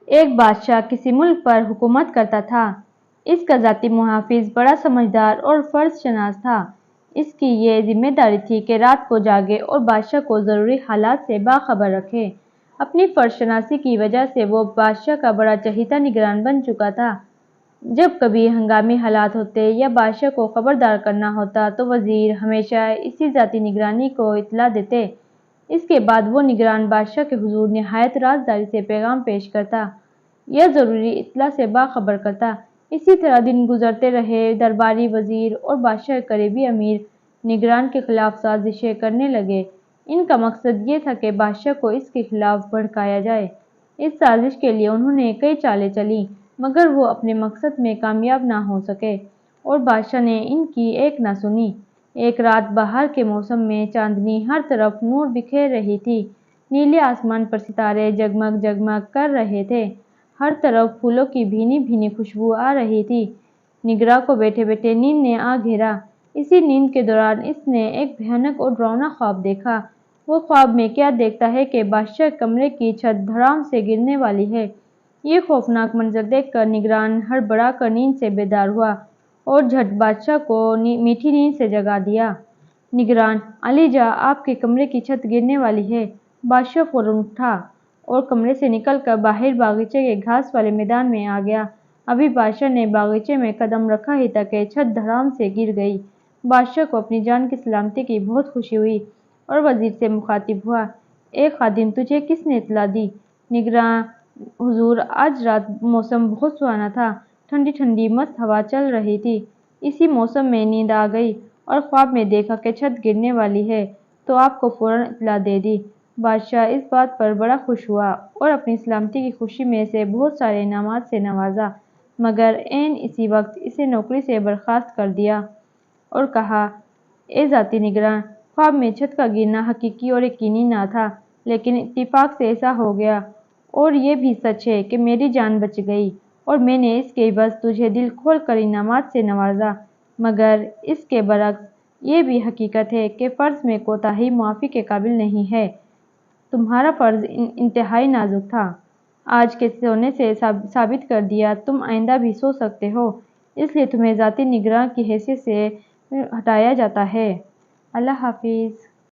ایک بادشاہ کسی ملک پر حکومت کرتا تھا۔ اس کا ذاتی محافظ بڑا سمجھدار اور فرض شناس تھا۔ اس کی یہ ذمہ داری تھی کہ رات کو جاگے اور بادشاہ کو ضروری حالات سے باخبر رکھے۔ اپنی فرض شناسی کی وجہ سے وہ بادشاہ کا بڑا چہیتا نگران بن چکا تھا۔ جب کبھی ہنگامی حالات ہوتے یا بادشاہ کو خبردار کرنا ہوتا تو وزیر ہمیشہ اسی ذاتی نگرانی کو اطلاع دیتے۔ اس کے بعد وہ نگران بادشاہ کے حضور نہایت رازداری سے پیغام پیش کرتا یا ضروری اطلاع سے باخبر کرتا۔ اسی طرح دن گزرتے رہے۔ درباری وزیر اور بادشاہ کے قریبی امیر نگران کے خلاف سازشیں کرنے لگے۔ ان کا مقصد یہ تھا کہ بادشاہ کو اس کے خلاف بھڑکایا جائے۔ اس سازش کے لیے انہوں نے کئی چالیں چلیں مگر وہ اپنے مقصد میں کامیاب نہ ہو سکے اور بادشاہ نے ان کی ایک نہ سنی۔ ایک رات بہار کے موسم میں چاندنی ہر طرف نور بکھیر رہی تھی۔ نیلے آسمان پر ستارے جگمگ جگمگ کر رہے تھے۔ ہر طرف پھولوں کی بھینی بھینی خوشبو آ رہی تھی۔ نگراں کو بیٹھے بیٹھے نیند نے آ گھیرا۔ اسی نیند کے دوران اس نے ایک بھیانک اور ڈراؤنا خواب دیکھا۔ وہ خواب میں کیا دیکھتا ہے کہ بادشاہ کے کمرے کی چھت دھڑام سے گرنے والی ہے۔ یہ خوفناک منظر دیکھ کر نگران ہڑبڑا کر نیند سے بیدار ہوا اور جھٹ بادشاہ کو میٹھی نیند سے جگا دیا۔ نگران: علی جاں، آپ کے کمرے کی چھت گرنے والی ہے۔ بادشاہ فوراً اٹھا اور کمرے سے نکل کر باہر باغیچے کے گھاس والے میدان میں آ گیا۔ ابھی بادشاہ نے باغیچے میں قدم رکھا ہی تھا کہ چھت دھڑام سے گر گئی۔ بادشاہ کو اپنی جان کی سلامتی کی بہت خوشی ہوئی اور وزیر سے مخاطب ہوا: اے خادم، تجھے کس نے اطلاع دی؟ نگراں: حضور، آج رات موسم بہت سہانا تھا۔ ٹھنڈی ٹھنڈی مست ہوا چل رہی تھی۔ اسی موسم میں نیند آ گئی اور خواب میں دیکھا کہ چھت گرنے والی ہے تو آپ کو فوراً اطلاع دے دی۔ بادشاہ اس بات پر بڑا خوش ہوا اور اپنی سلامتی کی خوشی میں اسے بہت سارے انعامات سے نوازا مگر عین اسی وقت اسے نوکری سے برخاست کر دیا اور کہا: اے ذاتی نگراں، خواب میں چھت کا گرنا حقیقی اور یقینی نہ تھا لیکن اتفاق سے ایسا ہو گیا اور یہ بھی سچ ہے کہ میری جان بچ گئی اور میں نے اس کے عوض تجھے دل کھول کر انعامات سے نوازا مگر اس کے برعکس یہ بھی حقیقت ہے کہ فرض میں کوتاہی معافی کے قابل نہیں ہے۔ تمہارا فرض انتہائی نازک تھا۔ آج کے سونے سے ثابت کر دیا تم آئندہ بھی سو سکتے ہو، اس لیے تمہیں ذاتی نگراں کی حیثیت سے ہٹایا جاتا ہے۔ اللہ حافظ۔